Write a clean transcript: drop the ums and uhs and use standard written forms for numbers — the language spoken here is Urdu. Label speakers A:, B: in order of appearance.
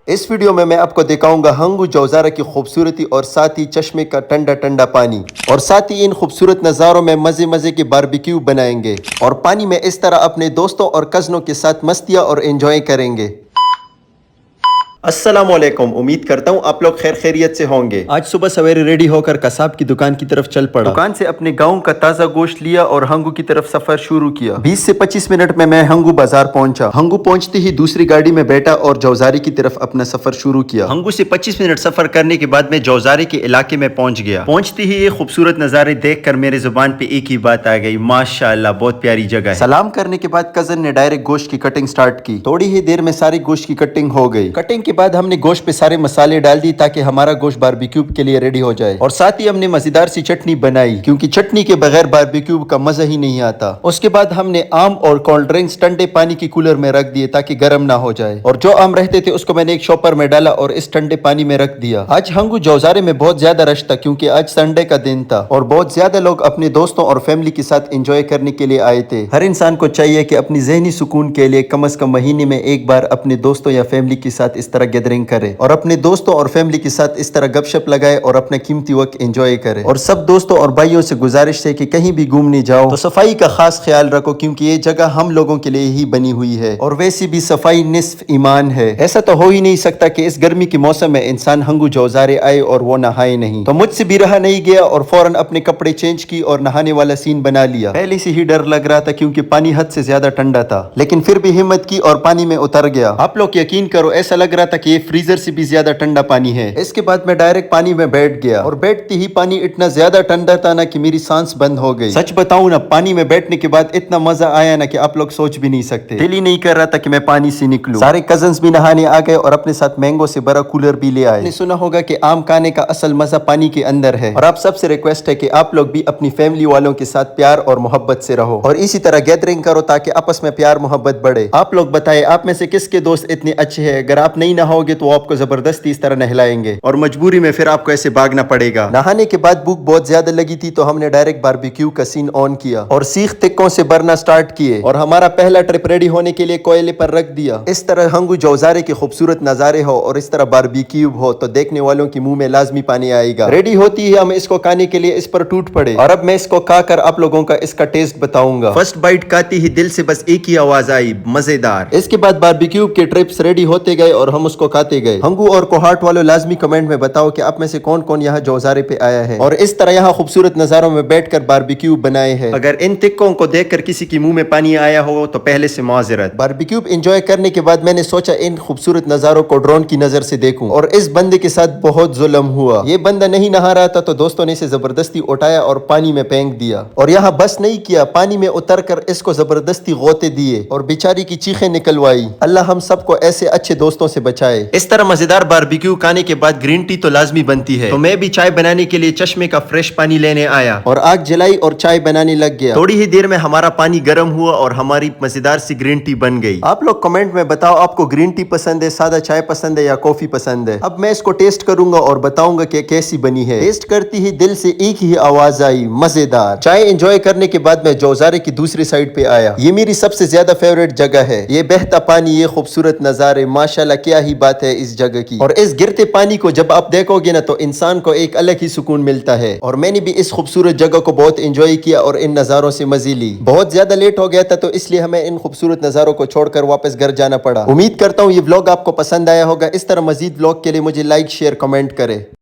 A: اس ویڈیو میں آپ کو دکھاؤں گا ہنگو جوزارہ کی خوبصورتی اور ساتھ ہی چشمے کا ٹھنڈا ٹھنڈا پانی، اور ساتھ ہی ان خوبصورت نظاروں میں مزے مزے کے باربیکیو بنائیں گے اور پانی میں اس طرح اپنے دوستوں اور کزنوں کے ساتھ مستیاں اور انجوائے کریں گے۔ السلام علیکم، امید کرتا ہوں آپ لوگ خیر خیریت سے ہوں گے۔ آج صبح سویرے ریڈی ہو کر قصاب کی دکان کی طرف چل پڑا۔ دکان سے اپنے گاؤں کا تازہ گوشت لیا اور ہنگو کی طرف سفر شروع کیا۔ 20 سے 25 منٹ میں ہنگو بازار پہنچا۔ ہنگو پہنچتے ہی دوسری گاڑی میں بیٹھا اور جوزاری کی طرف اپنا سفر شروع کیا۔ ہنگو سے 25 منٹ سفر کرنے کے بعد میں جوزاری کے علاقے میں پہنچ گیا۔ پہنچتے ہی یہ خوبصورت نظارے دیکھ کر میرے زبان پہ ایک ہی بات آ گئی، ماشاءاللہ بہت پیاری جگہ ہے۔ سلام کرنے کے بعد کزن نے ڈائریکٹ گوشت کی کٹنگ سٹارٹ کی۔ تھوڑی ہی دیر میں ساری گوشت کی کٹنگ ہو گئی۔ کٹنگ کے بعد ہم نے گوشت پہ سارے مسالے ڈال دی تاکہ ہمارا گوشت باربیکیو کے لیے ریڈی ہو جائے، اور ساتھ ہی ہم نے مزیدار سی چٹنی بنائی کیونکہ چٹنی کے بغیر باربیکیو کا مزہ ہی نہیں آتا۔ اس کے بعد ہم نے آم اور کولڈ ڈرنکس ٹھنڈے پانی کی کولر میں رکھ دیے تاکہ گرم نہ ہو جائے، اور جو آم رہتے تھے اس کو میں نے ایک شاپر میں ڈالا اور اس ٹھنڈے پانی میں رکھ دیا۔ آج ہنگو جوزارے میں بہت زیادہ رش تھا کیونکہ آج سنڈے کا دن تھا اور بہت زیادہ لوگ اپنے دوستوں اور فیملی کے ساتھ انجوائے کرنے کے لیے آئے تھے۔ ہر انسان کو چاہیے کہ اپنی ذہنی سکون کے لیے کم از کم مہینے میں ایک بار اپنے دوستوں یا فیملی کے ساتھ اس طرح گیدرنگ کرے، اور اپنے دوستوں اور فیملی کے ساتھ اس طرح گپ شپ لگائے اور اپنا قیمتی وقت انجوائے کرے۔ اور سب دوستوں اور بھائیوں سے گزارش ہے کہ کہیں بھی گھومنے جاؤ تو صفائی کا خاص خیال رکھو کیونکہ یہ جگہ ہم لوگوں کے لیے ہی بنی ہوئی ہے، اور ویسے بھی صفائی نصف ایمان ہے۔ ایسا تو ہو ہی نہیں سکتا کہ اس گرمی کے موسم میں انسان ہنگو جوزارے آئے اور وہ نہائے نہیں، تو مجھ سے بھی رہا نہیں گیا اور فوراً اپنے کپڑے چینج کی اور نہانے والا سین بنا لیا۔ پہلے سے ہی ڈر لگ رہا تھا کیونکہ پانی حد سے زیادہ ٹھنڈا تھا، لیکن پھر بھی ہمت کی اور پانی میں اتر گیا۔ آپ لوگ یقین کرو، ایسا لگ رہا تھا کہ یہ فریزر سے بھی زیادہ ٹھنڈا پانی ہے۔ اس کے بعد میں ڈائریکٹ پانی میں بیٹھ گیا، اور بیٹھتے ہی پانی اتنا زیادہ ٹھنڈا تھا نا کہ میری سانس بند ہو گئی۔ سچ بتاؤں نا، پانی میں بیٹھنے کے بعد اتنا مزہ آیا نا کہ آپ لوگ سوچ بھی نہیں سکتے۔ دل ہی نہیں کر رہا تھا کہ میں پانی سے نکلوں۔ سارے کزنز بھی نہانے آ گئے اور اپنے ساتھ مینگو سے بڑا کولر بھی لے آئے۔ آپ نے سنا ہوگا کہ آم کھانے کا اصل مزہ پانی کے اندر ہے، اور آپ سب سے ریکویسٹ ہے کہ آپ لوگ بھی اپنی فیملی والوں کے ساتھ پیار اور محبت سے رہو اور اسی طرح گیدرنگ کرو تاکہ آپس میں پیار محبت بڑھے۔ آپ لوگ بتائیں، آپ میں سے کس کے دوست اتنے اچھے ہیں؟ اگر آپ نہیں نہاؤ گے تو وہ آپ کو زبردستی اس طرح نہلائیں گے، اور مجبوری میں پھر آپ کو ایسے بھاگنا پڑے گا۔ نہانے کے بعد بھوک بہت زیادہ لگی تھی تو ہم نے ڈائریکٹ باربیکیو کا سین آن کیا اور سیخ تکوں سے برنا سٹارٹ کیے، اور ہمارا پہلا ٹرپ ریڈی ہونے کے لیے کوئلے پر رکھ دیا۔ اس طرح ہنگو جوزارے کے خوبصورت نظارے ہو اور اس طرح باربیکیو ہو تو دیکھنے والوں کے منہ میں لازمی پانی آئے گا۔ ریڈی ہوتی ہی ہم اس کو کھانے کے لیے اس پر ٹوٹ پڑے، اور اب میں اس کو کھا کر آپ لوگوں کا اس کا ٹیسٹ بتاؤں گا۔ فرسٹ بائٹ کھاتی ہی دل سے بس ایک ہی آواز آئی، مزیدار۔ اس کے بعد باربیکیو کے ٹرپس ریڈی ہوتے گئے اور ہم اس کو کھاتے گئے۔ ہنگو اور کوہاٹ والوں لازمی کمنٹ میں بتاؤ کہ آپ میں سے کون کون یہاں جوزارے پہ آیا ہے اور اس طرح یہاں خوبصورت نظاروں میں بیٹھ کر باربیکیو بنائے ہیں۔ اگر ان تکوں کو دیکھ کر کسی کی منہ میں پانی آیا ہو تو پہلے سے معذرت۔ باربیکیو انجوائے کرنے کے بعد میں نے سوچا ان خوبصورت نظاروں کو ڈرون کی نظر سے دیکھوں، اور اس بندے کے ساتھ بہت ظلم ہوا۔ یہ بندہ نہیں نہا رہا تھا تو دوستوں نے اسے زبردستی اٹھایا اور پانی میں پھینک دیا، اور یہاں بس نہیں کیا، پانی میں اتر کر اس کو زبردستی غوطے دیے اور بیچاری کی چیخیں نکلوائی۔ اللہ ہم سب کو ایسے اچھے دوستوں سے بچائے۔ اس طرح مزیدار باربیکیو کھانے کے بعد گرین ٹی تو لازمی بنتی ہے، تو میں بھی چائے بنانے کے لیے چشمے کا فریش پانی لینے آیا اور آگ جلائی اور چائے بنانے لگ گیا۔ تھوڑی ہی دیر میں ہمارا پانی گرم ہوا اور ہماری مزیدار سی گرین ٹی بن گئی۔ آپ لوگ کمنٹ میں بتاؤ آپ کو گرین ٹی پسند ہے، سادہ چائے پسند ہے یا کافی پسند ہے؟ اب میں اس کو ٹیسٹ کروں گا اور بتاؤں گا کہ کیسی بنی ہے۔ ٹیسٹ کرتی ہی دل سے ایک ہی آواز آئی، مزیدار۔ چائے انجوائے کرنے کے بعد میں جوزارے کی دوسری سائڈ پہ آیا۔ یہ میری سب سے زیادہ فیوریٹ جگہ ہے۔ یہ بہتا پانی، یہ خوبصورت نظارے، ماشاءاللہ کیا ہی بات ہے اس جگہ کی، اور اس گرتے پانی کو جب آپ دیکھو گے نا تو انسان کو ایک الگ ہی سکون ملتا ہے۔ اور میں نے بھی اس خوبصورت جگہ کو بہت انجوائے کیا اور ان نظاروں سے مزے لی۔ بہت زیادہ لیٹ ہو گیا تھا تو اس لیے ہمیں ان خوبصورت نظاروں کو چھوڑ کر واپس گھر جانا پڑا۔ امید کرتا ہوں یہ ولاگ آپ کو پسند آیا ہوگا۔ اس طرح مزید ولاگ کے لیے مجھے لائک، شیئر، کمنٹ کرے۔